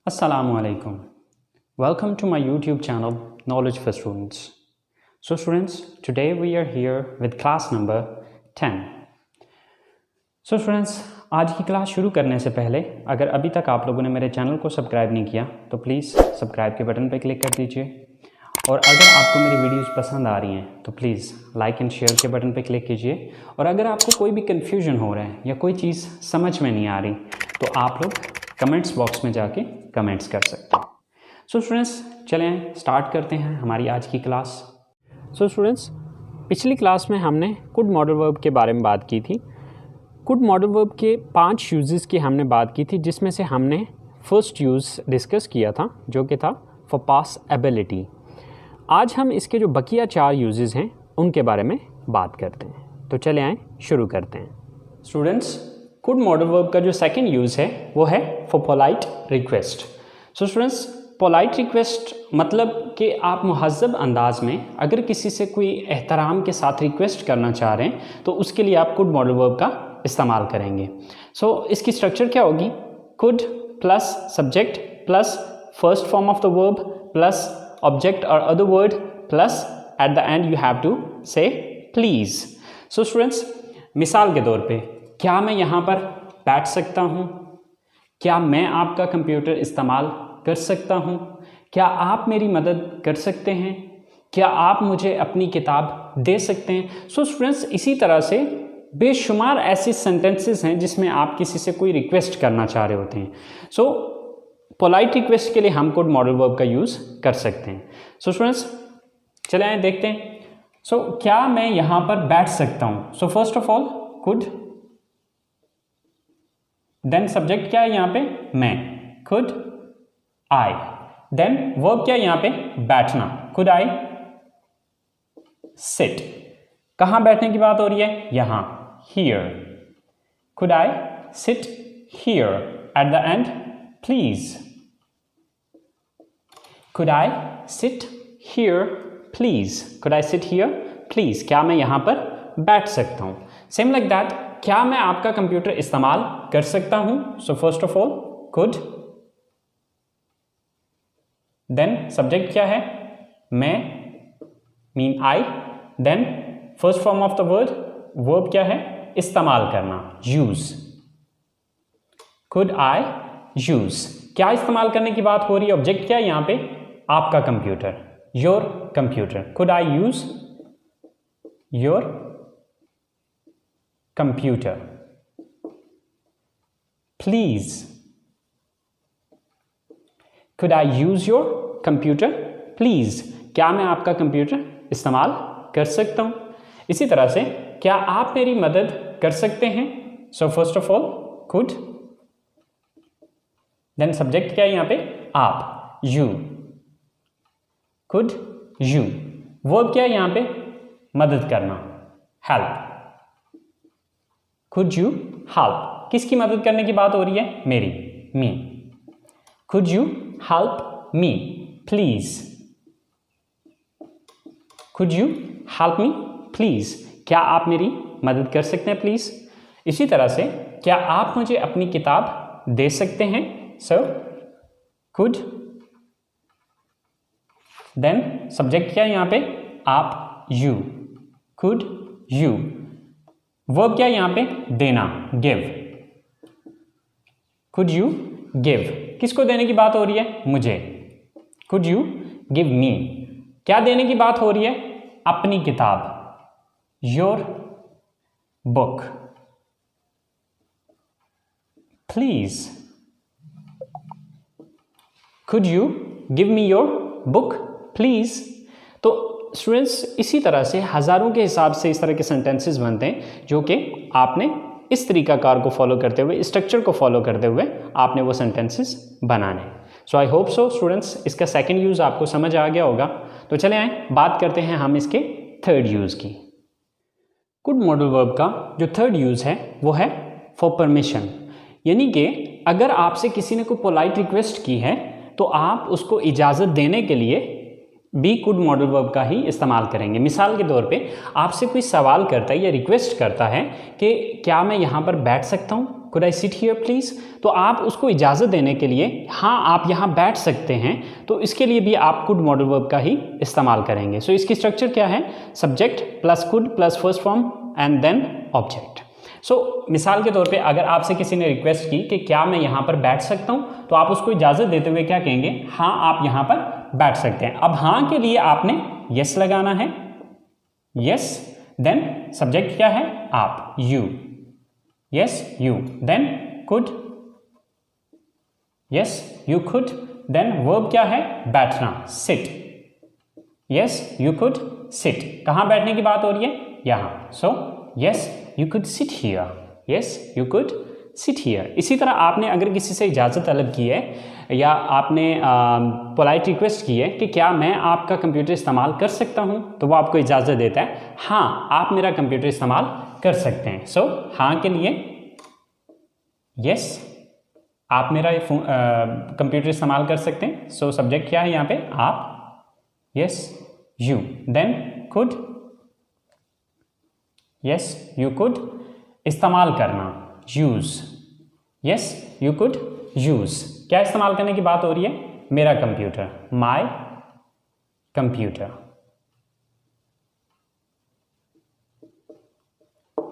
Assalamualaikum. Welcome to my YouTube channel Knowledge for Students. So students, today we are here with class number 10. So students, आज की class शुरू करने से पहले अगर अभी तक आप लोगों ने मेरे चैनल को सब्सक्राइब नहीं किया तो प्लीज़ सब्सक्राइब के बटन पर क्लिक कर दीजिए। और अगर आपको मेरी वीडियोस पसंद आ रही हैं तो प्लीज़ लाइक एंड शेयर के बटन पर क्लिक कीजिए। और अगर आपको कोई भी कन्फ्यूजन हो रहा है या कोई चीज़ समझ में नहीं आ रही तो आप लोग कमेंट्स बॉक्स में जाके कमेंट्स कर सकते हैं। सो स्टूडेंट्स, चलें स्टार्ट करते हैं हमारी आज की क्लास। सो स्टूडेंट्स, पिछली क्लास में हमने कुड मॉडल वर्ब के बारे में बात की थी। कुड मॉडल वर्ब के 5 यूजेस की हमने बात की थी, जिसमें से हमने फर्स्ट यूज़ डिस्कस किया था जो कि था फॉर पास एबिलिटी। आज हम इसके जो बकिया 4 यूजेस हैं उनके बारे में बात करते हैं। तो चले आएँ शुरू करते हैं। स्टूडेंट्स, कुड मॉडल वर्ब का जो सेकंड यूज़ है वो है for polite request. So students, polite request मतलब कि आप मुहज़्ज़ब अंदाज में अगर किसी से कोई एहतराम के साथ रिक्वेस्ट करना चाह रहे हैं तो उसके लिए आप कुड मॉडल वर्ब का इस्तेमाल करेंगे। सो इसकी स्ट्रक्चर क्या होगी? Could plus subject plus first form of the verb plus object और other word plus at the end you have to say please. So students, मिसाल के तौर पे क्या मैं यहाँ पर बैठ सकता हूँ? क्या मैं आपका कंप्यूटर इस्तेमाल कर सकता हूँ? क्या आप मेरी मदद कर सकते हैं? क्या आप मुझे अपनी किताब दे सकते हैं? सो स्टूडेंट्स, इसी तरह से बेशुमार ऐसे सेंटेंसेस हैं जिसमें आप किसी से कोई रिक्वेस्ट करना चाह रहे होते हैं। सो पोलाइट रिक्वेस्ट के लिए हम कुड मॉडल वर्ब का यूज़ कर सकते हैं। सो स्टूडेंट्स, चले आए देखते हैं। सो क्या मैं यहाँ पर बैठ सकता हूँ? So first of all could, then subject क्या है यहाँ पे? मैं, कुड आई। देन वर्ब क्या है यहाँ पे? बैठना, कुड आई सिट। कहाँ बैठने की बात हो रही है? यहाँ, here. Could I sit here? Eight the and please. Could I sit here please? Could I sit here please? क्या मैं यहाँ पर बैठ सकता हूँ? सेम लाइक दैट, क्या मैं आपका कंप्यूटर इस्तेमाल कर सकता हूं? So first of all could, then subject क्या है? मैं, mean I. Then first form of the word, verb क्या है? इस्तेमाल करना, यूज। Could I use? क्या इस्तेमाल करने की बात हो रही है? ऑब्जेक्ट क्या है यहाँ पे? आपका computer, your computer. Could I use your computer please? Could I use your computer please? क्या मैं आपका कंप्यूटर इस्तेमाल कर सकता हूं? इसी तरह से क्या आप मेरी मदद कर सकते हैं? So first of all could, then subject क्या है यहाँ पे? आप, यू। Could you? वर्ब क्या है यहाँ पे? मदद करना, हेल्प। Could you help? किसकी मदद करने की बात हो रही है? मेरी, me. Could you help me please? Could you help me please? क्या आप मेरी मदद कर सकते हैं प्लीज? इसी तरह से क्या आप मुझे अपनी किताब दे सकते हैं? सर कुड, देन सब्जेक्ट क्या है यहाँ पे? आप, यू। Could you? वर्ब क्या है यहाँ पे? देना, गिव। Could you give? किसको देने की बात हो रही है? मुझे। Could you give me? क्या देने की बात हो रही है? अपनी किताब, your book. Please, could you give me your book please? तो स्टूडेंट्स, इसी तरह से हज़ारों के हिसाब से इस तरह के सेंटेंसेस बनते हैं जो कि आपने इस तरीकाकार को फॉलो करते हुए, स्ट्रक्चर को फॉलो करते हुए आपने वो सेंटेंसेस बनाने। सो आई होप सो स्टूडेंट्स, इसका सेकंड यूज़ आपको समझ आ गया होगा। तो चले आए बात करते हैं हम इसके थर्ड यूज़ की। कुड मॉडल वर्ब का जो थर्ड यूज़ है वो है फॉर परमिशन। यानी कि अगर आपसे किसी ने कोई पोलाइट रिक्वेस्ट की है तो आप उसको इजाज़त देने के लिए भी कुड मॉडल वर्ब का ही इस्तेमाल करेंगे। मिसाल के तौर पे आपसे कोई सवाल करता है या रिक्वेस्ट करता है कि क्या मैं यहाँ पर बैठ सकता हूँ? Could I sit here please. तो आप उसको इजाज़त देने के लिए हाँ आप यहाँ बैठ सकते हैं, तो इसके लिए भी आप कुड मॉडल वर्ब का ही इस्तेमाल करेंगे। सो इसकी स्ट्रक्चर क्या है, subject plus could plus first form and then object. So मिसाल के तौर पे अगर आपसे किसी ने रिक्वेस्ट की कि क्या मैं यहाँ पर बैठ सकता हूँ, तो आप उसको इजाज़त देते हुए क्या कहेंगे, हाँ आप यहाँ पर बैठ सकते हैं। अब हाँ के लिए आपने यस लगाना है, यस, देन सब्जेक्ट क्या है, आप, you, yes you, then could, yes you could, then verb क्या है, बैठना, sit, yes you could sit. कहाँ बैठने की बात हो रही है, यहाँ। So yes you could sit here, yes you could sit here. इसी तरह आपने अगर किसी से इजाज़त तलब की है या आपने पोलाइट रिक्वेस्ट की है कि क्या मैं आपका कंप्यूटर इस्तेमाल कर सकता हूँ, तो वो आपको इजाज़त देता है, हाँ आप मेरा कंप्यूटर इस्तेमाल कर सकते हैं। सो हाँ के लिए यस आप मेरा कंप्यूटर इस्तेमाल कर सकते हैं। सो सब्जेक्ट क्या है यहाँ पे, आप, yes you, then could, yes you could, इस्तेमाल करना, use, yes you could use. क्या इस्तेमाल करने की बात हो रही है, मेरा computer, my computer,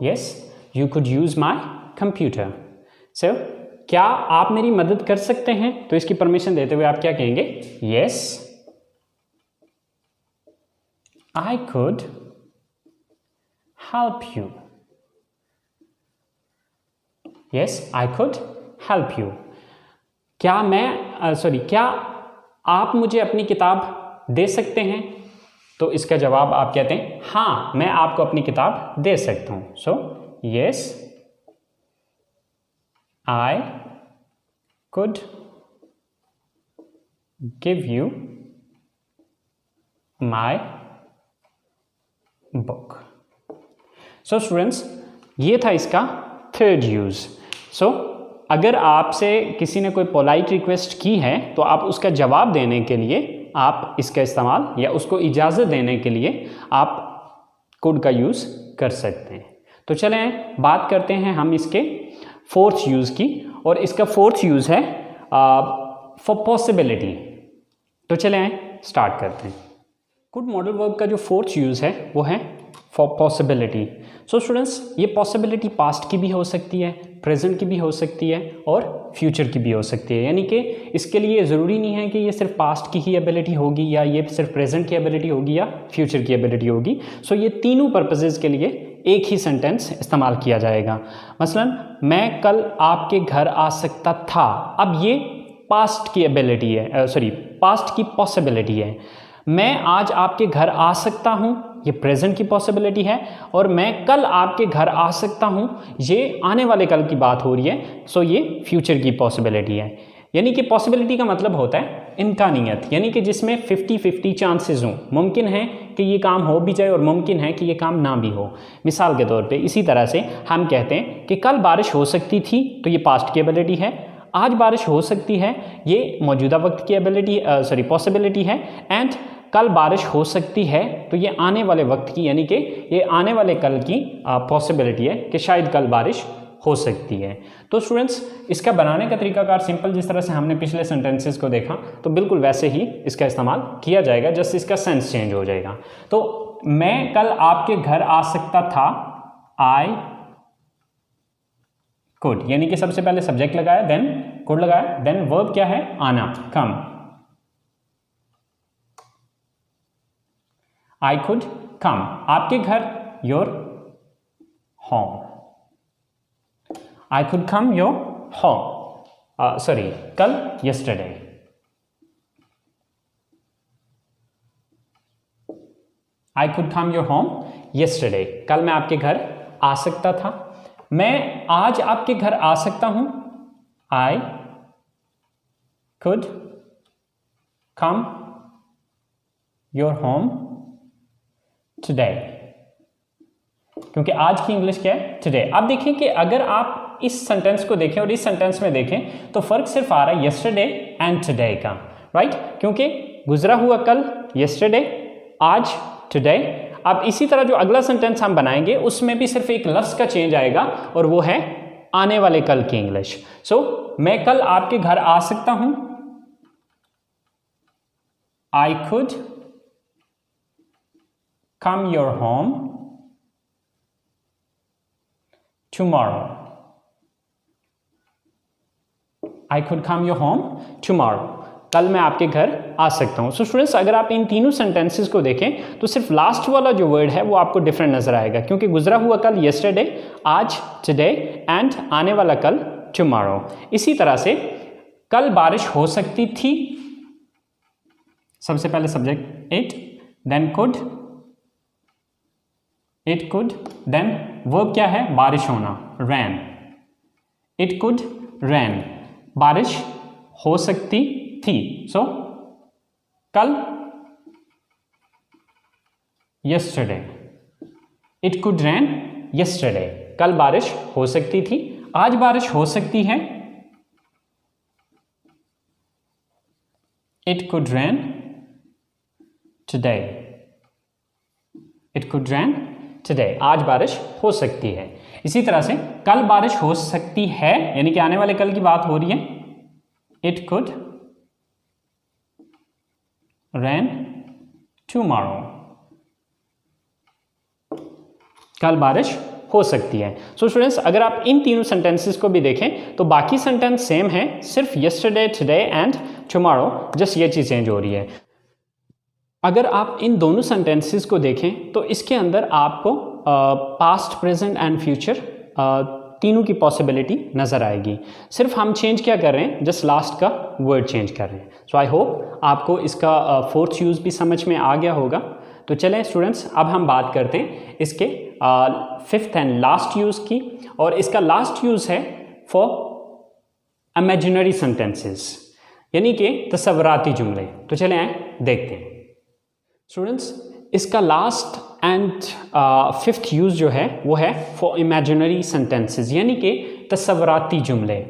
yes you could use my computer. So क्या आप मेरी मदद कर सकते हैं, तो इसकी परमिशन देते हुए आप क्या कहेंगे, yes I could help you, yes I could help you। क्या मैं क्या आप मुझे अपनी किताब दे सकते हैं, तो इसका जवाब आप कहते हैं, हाँ मैं आपको अपनी किताब दे सकता हूं। सो yes I could give you my book। So students ये था इसका थर्ड यूज़। सो अगर आपसे किसी ने कोई पोलाइट रिक्वेस्ट की है, तो आप उसका जवाब देने के लिए आप इसका इस्तेमाल या उसको इजाज़त देने के लिए आप कुड का यूज़ कर सकते हैं। तो चलें बात करते हैं हम इसके फोर्थ यूज़ की, और इसका फोर्थ यूज़ है फॉर पॉसिबिलिटी। तो चलें स्टार्ट करते हैं। कुड मॉडल वर्ब का जो फोर्थ यूज़ है वो है फॉर पॉसिबिलिटी। सो स्टूडेंट्स ये पॉसिबिलिटी पास्ट की भी हो सकती है, प्रेजेंट की भी हो सकती है और फ्यूचर की भी हो सकती है। यानी कि इसके लिए ज़रूरी नहीं है कि ये सिर्फ पास्ट की ही एबिलिटी होगी या ये सिर्फ प्रेजेंट की एबिलिटी होगी या फ्यूचर की एबिलिटी होगी। सो ये तीनों पर्पसेस के लिए एक ही सेंटेंस इस्तेमाल किया जाएगा। मसलन मैं कल आपके घर आ सकता था, अब ये पास्ट की एबिलिटी है, पास्ट की पॉसिबिलिटी है। मैं आज आपके घर आ सकता हूँ, ये प्रेजेंट की पॉसिबिलिटी है, और मैं कल आपके घर आ सकता हूँ, ये आने वाले कल की बात हो रही है। सो ये फ्यूचर की पॉसिबिलिटी है। यानी कि पॉसिबिलिटी का मतलब होता है इम्कानियत, यानी कि जिसमें 50-50 चांसेस हों। मुमकिन है कि ये काम हो भी जाए और मुमकिन है कि ये काम ना भी हो। मिसाल के तौर पे इसी तरह से हम कहते हैं कि कल बारिश हो सकती थी, तो ये पास्ट की एबिलिटी है। आज बारिश हो सकती है, ये मौजूदा वक्त की एबिलिटी पॉसिबिलिटी है। एंड कल बारिश हो सकती है, तो ये आने वाले वक्त की, यानी कि ये आने वाले कल की पॉसिबिलिटी है कि शायद कल बारिश हो सकती है। तो स्टूडेंट्स इसका बनाने का तरीकाकार सिंपल, जिस तरह से हमने पिछले सेंटेंसेस को देखा, तो बिल्कुल वैसे ही इसका इस्तेमाल किया जाएगा, जस्ट इसका सेंस चेंज हो जाएगा। तो मैं कल आपके घर आ सकता था, आई कुड, यानी कि सबसे पहले सब्जेक्ट लगाया, देन कुड लगाया, देन वर्ब क्या है, आना, कम। I could come, आपके घर, your home। I could come your home, कल, yesterday। I could come your home yesterday, कल मैं आपके घर आ सकता था। मैं आज आपके घर आ सकता हूं, I could come your home today, क्योंकि आज की इंग्लिश क्या है, today। अब देखें कि अगर आप इस सेंटेंस को देखें और इस सेंटेंस में देखें, तो फर्क सिर्फ आ रहा है yesterday and today का, राइट? क्योंकि गुजरा हुआ कल yesterday, आज today। अब इसी तरह जो अगला सेंटेंस हम बनाएंगे उसमें भी सिर्फ एक लफ्ज़ का चेंज आएगा, और वो है आने वाले कल की इंग्लिश। सो मैं कल आपके घर आ सकता हूं, I could come your home tomorrow. I could come your home tomorrow. कल मैं आपके घर आ सकता हूं। सो स्टूडेंट्स, अगर आप इन तीनों सेंटेंसेस को देखें तो सिर्फ लास्ट वाला जो वर्ड है वो आपको डिफरेंट नजर आएगा, क्योंकि गुजरा हुआ कल yesterday, आज today एंड आने वाला कल tomorrow। इसी तरह से कल बारिश हो सकती थी, सबसे पहले subject it, then could, it could, then verb क्या है, बारिश होना, rain, it could rain, बारिश हो सकती थी। सो कल yesterday, it could rain yesterday, कल बारिश हो सकती थी, आज बारिश हो सकती है, it could rain today, it could rain today, आज बारिश हो सकती है। इसी तरह से कल बारिश हो सकती है, यानी कि आने वाले कल की बात हो रही है, it could rain tomorrow, कल बारिश हो सकती है। सो स्टूडेंट्स, अगर आप इन तीनों सेंटेंसेस को भी देखें तो बाकी सेंटेंस सेम है, सिर्फ yesterday, today and tomorrow, just ये चीज़ चेंज हो रही है। अगर आप इन दोनों सेंटेंसेस को देखें तो इसके अंदर आपको पास्ट, प्रेजेंट एंड फ्यूचर तीनों की पॉसिबिलिटी नज़र आएगी। सिर्फ हम चेंज क्या कर रहे हैं, जस्ट लास्ट का वर्ड चेंज कर रहे हैं। सो आई होप आपको इसका फोर्थ यूज़ भी समझ में आ गया होगा। तो चलें स्टूडेंट्स, अब हम बात करते हैं इसके फिफ्थ एंड लास्ट यूज़ की, और इसका लास्ट यूज़ है फॉर इमेजिनरी सेंटेंसेस, यानी कि तसव्वुराती जुमले। तो चलें आए देखते हैं स्टूडेंट्स, इसका लास्ट एंड फिफ्थ यूज़ जो है वो है फॉर इमेजिनरी सेंटेंसेस, यानी कि तसव्वुराती जुमले,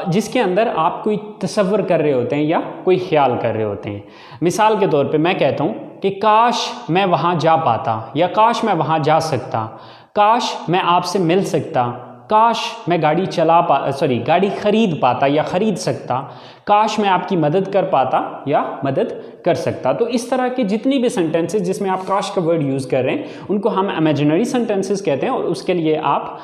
जिसके अंदर आप कोई तसव्वुर कर रहे होते हैं या कोई ख्याल कर रहे होते हैं। मिसाल के तौर पे मैं कहता हूँ कि काश मैं वहाँ जा पाता, या काश मैं वहाँ जा सकता, काश मैं आपसे मिल सकता, काश मैं गाड़ी खरीद पाता या ख़रीद सकता, काश मैं आपकी मदद कर पाता या मदद कर सकता। तो इस तरह के जितनी भी सेंटेंसेस जिसमें आप काश का वर्ड यूज़ कर रहे हैं उनको हम इमेजिनरी सेंटेंसेस कहते हैं, और उसके लिए आप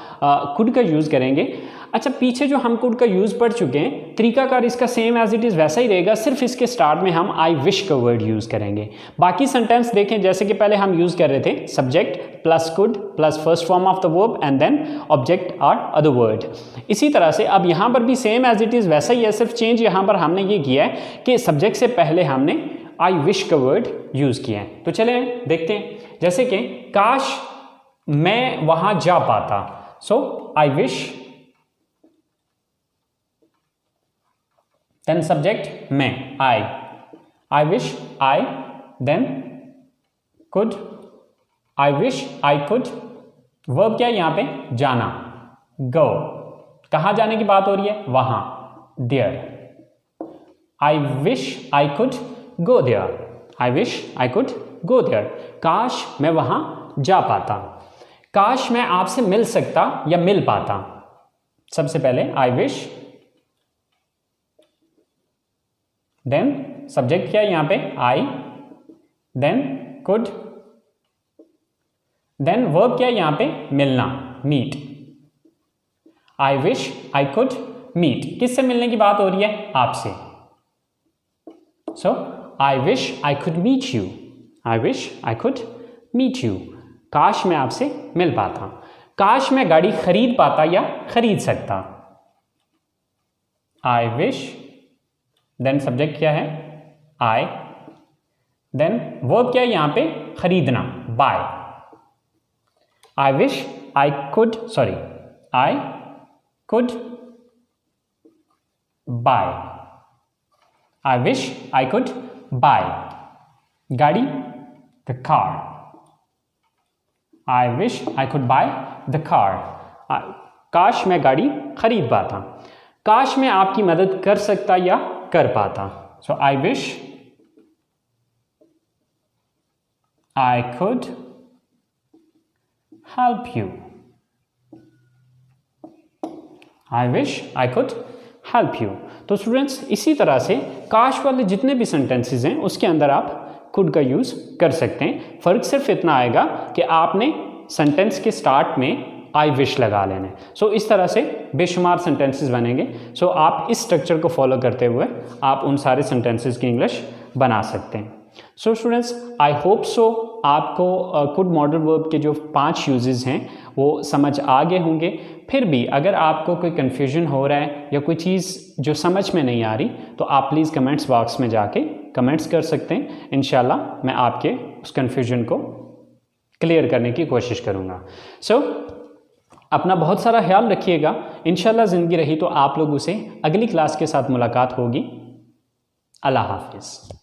कुड का यूज़ करेंगे। अच्छा, पीछे जो हम कुड का यूज़ पढ़ चुके हैं, तरीकाकार इसका सेम एज इट इज़ वैसा ही रहेगा, सिर्फ इसके स्टार्ट में हम आई विश का वर्ड यूज़ करेंगे। बाकी सेंटेंस देखें, जैसे कि पहले हम यूज़ कर रहे थे subject plus could plus first form of the verb and then object और अदर वर्ड। इसी तरह से अब यहाँ पर भी सेम एज इट इज़ वैसा ही है, सिर्फ चेंज यहाँ पर हमने ये किया है कि सब्जेक्ट से पहले हमने आई विश का वर्ड यूज़ किया है। तो चले देखते हैं, जैसे कि काश मैं वहाँ जा पाता, so I wish, then subject मैं, I wish I, then could, I wish I could, verb क्या है यहाँ पे, जाना, go, कहाँ जाने की बात हो रही है, वहाँ, there, I wish I could go there, I wish I could go there, काश मैं वहाँ जा पाता, काश मैं आपसे मिल सकता या मिल पाता। सबसे पहले I wish, देन सब्जेक्ट क्या है यहाँ पे, I, then could, then verb क्या है यहाँ पे, मिलना, meet, I wish I could meet, किससे मिलने की बात हो रही है, आपसे। So I wish I could meet you, I wish I could meet you, काश मैं आपसे मिल पाता, काश मैं गाड़ी खरीद पाता या खरीद सकता, आई विश, देन सब्जेक्ट क्या है, आई, देन वर्ब क्या है यहाँ पे, खरीदना, buy, I wish I could buy, I wish I could buy गाड़ी, the car, I wish I could buy the car, काश मैं गाड़ी खरीद पाता, काश मैं आपकी मदद कर सकता या कर पाता। So I wish I could help you, I wish I could help you. तो स्टूडेंट्स इसी तरह से काश वाले जितने भी सेंटेंसेस हैं उसके अंदर आप कुड का यूज़ कर सकते हैं। फ़र्क सिर्फ इतना आएगा कि आपने सेंटेंस के स्टार्ट में आई विश लगा लेना है। सो इस तरह से बेशुमार सेंटेंसेस बनेंगे। सो आप इस स्ट्रक्चर को फॉलो करते हुए आप उन सारे सेंटेंसेस की इंग्लिश बना सकते हैं। So students I hope so आपको कुड मॉडल वर्ब के जो 5 यूजेस हैं वो समझ आ गए होंगे। फिर भी अगर आपको कोई कन्फ्यूजन हो रहा है या कोई चीज़ जो समझ में नहीं आ रही तो आप प्लीज़ कमेंट्स बॉक्स में जाके कमेंट्स कर सकते हैं। इंशाल्लाह मैं आपके उस कन्फ्यूजन को क्लियर करने की कोशिश करूँगा। सो अपना बहुत सारा ख्याल रखिएगा। इंशाल्लाह ज़िंदगी रही तो आप लोगों से अगली क्लास के साथ मुलाकात होगी। अल्लाह हाफिज़।